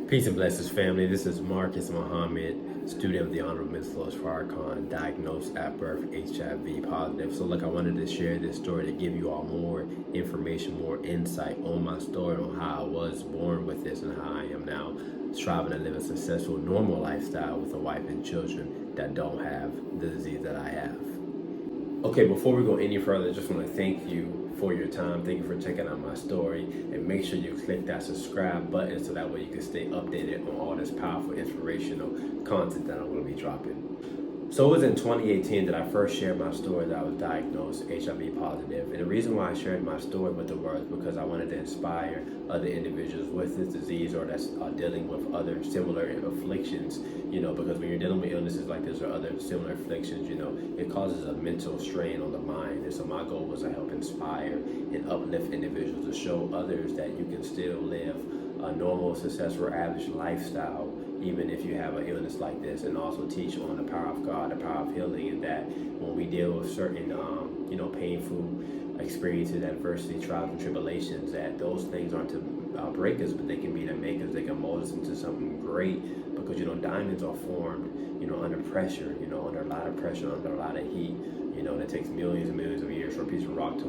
Peace and blessings, family. This is Marcus Muhammad, student of the Honorable Mental Farrakhan, diagnosed at birth HIV positive. So, look, I wanted to share this story to give you all more information, more insight on my story, on how I was born with this and how I am now striving to live a successful, normal lifestyle with a wife and children that don't have the disease that I have. Okay, before we go any further, I just want to thank you for your time. Thank you for checking out my story, and make sure you click that subscribe button so that way you can stay updated on all this powerful, inspirational content that I'm going to be dropping. So it was in 2018 that I first shared my story that I was diagnosed HIV positive. And the reason why I shared my story with the world is because I wanted to inspire other individuals with this disease or that's dealing with other similar afflictions, because when you're dealing with illnesses like this or other similar afflictions, it causes a mental strain on the mind. And so my goal was to help inspire and uplift individuals to show others that you can still live a normal, successful, average lifestyle even if you have an illness like this, and also teach on the power of God, the power of healing, and that when we deal with certain, painful experiences, adversity, trials, and tribulations, that those things aren't to break us, but they can be to make us, they can mold us into something great, because, diamonds are formed, under pressure, under a lot of pressure, under a lot of heat, and it takes millions and millions of years for a piece of rock to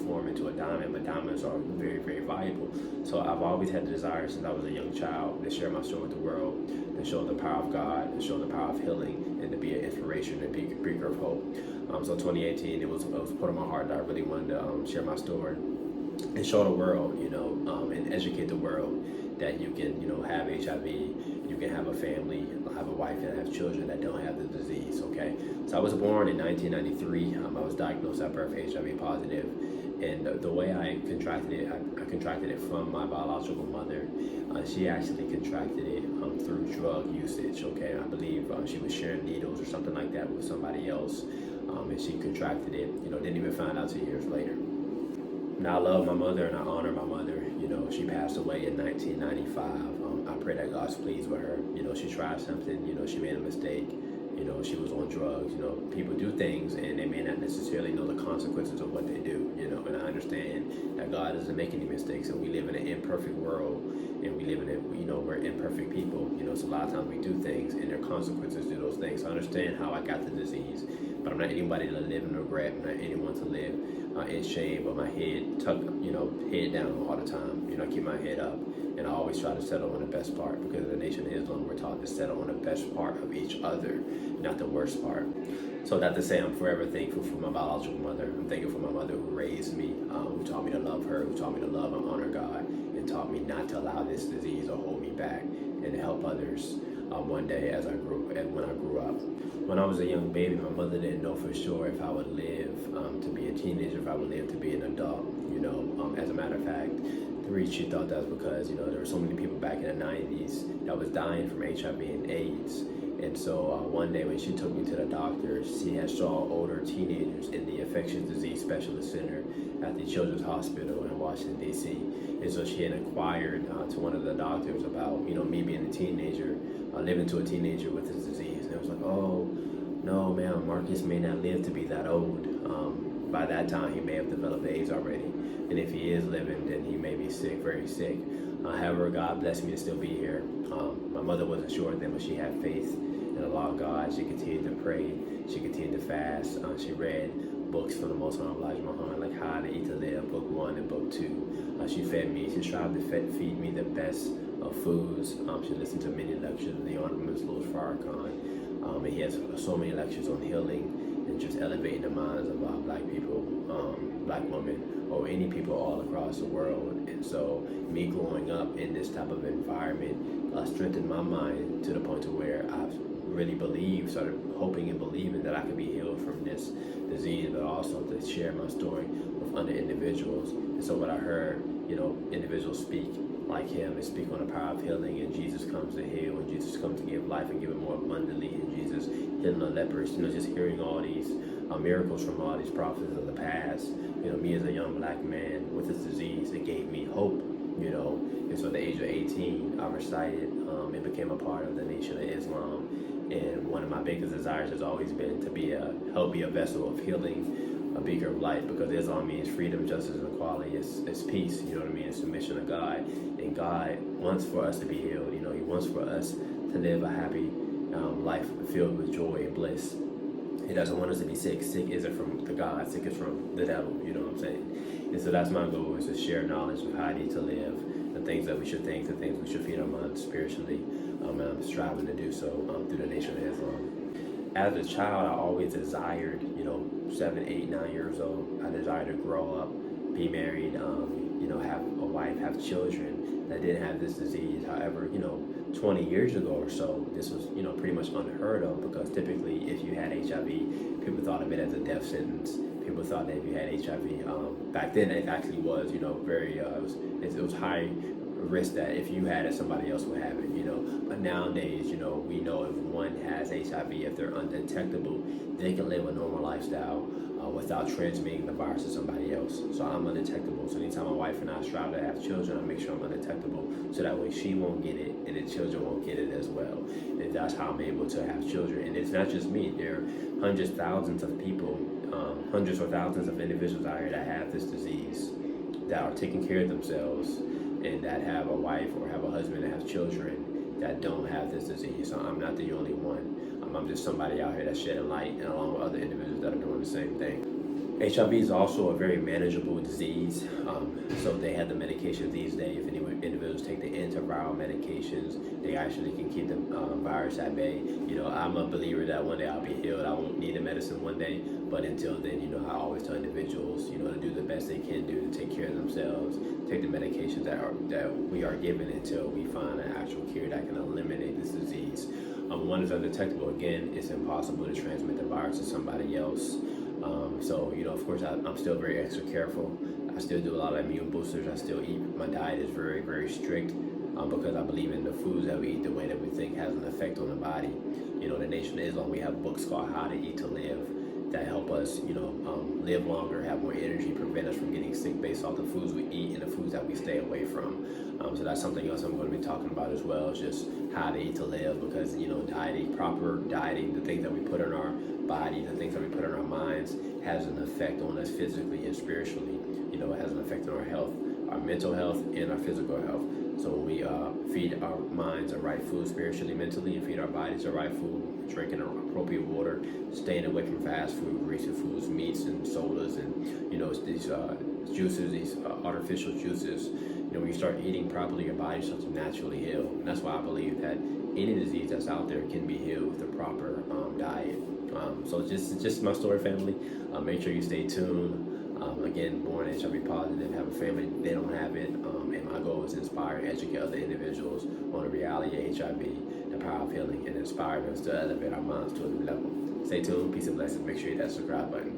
form into a diamond, but diamonds are very, very valuable. So I've always had the desire since I was a young child to share my story with the world, to show the power of God, to show the power of healing, and to be an inspiration and beacon of hope. So 2018, it was put on my heart that I really wanted to share my story and show the world, and educate the world that you can, have HIV, you can have a family, have a wife, and have children that don't have the disease, okay? So I was born in 1993. I was diagnosed at birth HIV positive. And the way I contracted it, I contracted it from my biological mother. She actually contracted it through drug usage, okay? I believe she was sharing needles or something like that with somebody else. And she contracted it, didn't even find out 2 years later. Now, I love my mother and I honor my mother. She passed away in 1995. I pray that God's pleased with her. She tried something, she made a mistake. She was on drugs. People do things and they may not necessarily know the consequences of what they do, and I understand that God doesn't make any mistakes, and we live in an imperfect world, and we live in it, we're imperfect people, so a lot of times we do things and there are consequences to those things. So I understand how I got the disease, but I'm not anybody to live in regret. I'm not anyone to live in shame, but my head tucked, head down all the time. I keep my head up, and I always try to settle on the best part, because in the Nation of Islam, we're taught to settle on the best part of each other, not the worst part. So that to say, I'm forever thankful for my biological mother. I'm thankful for my mother who raised me, who taught me to love her, who taught me to love and honor God, and taught me not to allow this disease to hold me back, and to help others one day when I grew up. When I was a young baby, my mother didn't know for sure if I would live to be a teenager, if I would live to be an adult. As a matter of fact, the reason she thought that was because there were so many people back in the 90s that was dying from HIV and AIDS. And so one day when she took me to the doctor, she had saw older teenagers in the Infectious Disease Specialist Center at the Children's Hospital in Washington, D.C. And so she had inquired to one of the doctors about, me being a teenager, living to a teenager with this disease. And it was like, oh, no, man, Marcus may not live to be that old. By that time, he may have developed AIDS already. And if he is living, then he may be sick, very sick. However, God blessed me to still be here. My mother wasn't sure then, but she had faith in the law of God. She continued to pray. She continued to fast. She read books from the Most High Elijah Muhammad, like How to Eat to Live, book 1 and book 2. She fed me. She tried to feed me the best of foods. She listened to many lectures of the Honorable Mental Farrakhan. And he has so many lectures on healing and just elevating the minds of black people, black women, or any people all across the world. And so me growing up in this type of environment strengthened my mind to the point to where I really started hoping and believing that I could be healed from this disease, but also to share my story with other individuals. And so when I heard, individuals speak like him and speak on the power of healing, and Jesus comes to heal, and Jesus comes to give life and give it more abundantly, and Jesus healing the lepers, just hearing all these miracles from all these prophets of the past, me as a young black man with this disease, it gave me hope, and so at the age of 18, I recited and became a part of the Nation of Islam. And one of my biggest desires has always been to help be a vessel of healing a beacon of light, because Islam means freedom, justice, and equality. It's peace, you know what I mean? It's submission to God. And God wants for us to be healed. You know, He wants for us to live a happy life filled with joy and bliss. He doesn't want us to be sick. Sick isn't from the God. Sick is from the devil. You know what I'm saying? And so that's my goal, is to share knowledge of how I need to live, the things that we should think, the things we should feed our minds spiritually. And I'm striving to do so through the Nation of Islam. As a child, I always desired, 7, 8, 9 years old, I desired to grow up, be married, have a wife, have children that didn't have this disease. However, 20 years ago or so, this was, pretty much unheard of, because typically if you had HIV, people thought of it as a death sentence. People thought that if you had HIV, back then it actually was, very, it was high risk that if you had it, somebody else would have it, But nowadays, we know if one has HIV, if they're undetectable, they can live a normal lifestyle without transmitting the virus to somebody else. So I'm undetectable. So anytime my wife and I strive to have children, I make sure I'm undetectable, so that way she won't get it and the children won't get it as well. And that's how I'm able to have children. And it's not just me. There are hundreds, thousands of people, hundreds or thousands of individuals out here that have this disease, that are taking care of themselves, and that have a wife or have a husband that has children that don't have this disease. So I'm not the only one. I'm just somebody out here that's shedding light, and along with other individuals that are doing the same thing. HIV is also a very manageable disease. So they have the medications these days. If any individuals take the antiviral medications, they actually can keep the virus at bay. I'm a believer that one day I'll be healed. I won't need the medicine one day, but until then, I always tell individuals, to do the best they can do to take care of themselves, take the medications that we are given until we find an actual cure that can eliminate this disease. One is undetectable. Again, it's impossible to transmit the virus to somebody else. So, of course, I'm still very extra careful. I still do a lot of immune boosters. I still eat. My diet is very, very strict because I believe in the foods that we eat, the way that we think has an effect on the body. The Nation of Islam, we have books called How to Eat to Live that help us, live longer, have more energy, prevent us from getting sick based off the foods we eat and the foods that we stay away from. So that's something else I'm going to be talking about as well, is just how to eat to live, because, dieting, proper dieting, the things that we put in our body, the things that we put in our minds has an effect on us physically and spiritually. It has an effect on our health, our mental health, and our physical health. So when we feed our minds the right food spiritually, mentally, and feed our bodies the right food, drinking appropriate water, staying away from fast food, greasy foods, meats and sodas, and these juices, these artificial juices. When you start eating properly, your body starts to naturally heal. And that's why I believe that any disease that's out there can be healed with the proper diet. So just my story, family. Make sure you stay tuned. Again, born HIV positive, have a family, they don't have it. And my goal is to inspire and educate other individuals on the reality of HIV, the power of healing, and inspire them to elevate our minds to a new level. Stay tuned. Peace and blessings. Make sure you hit that subscribe button.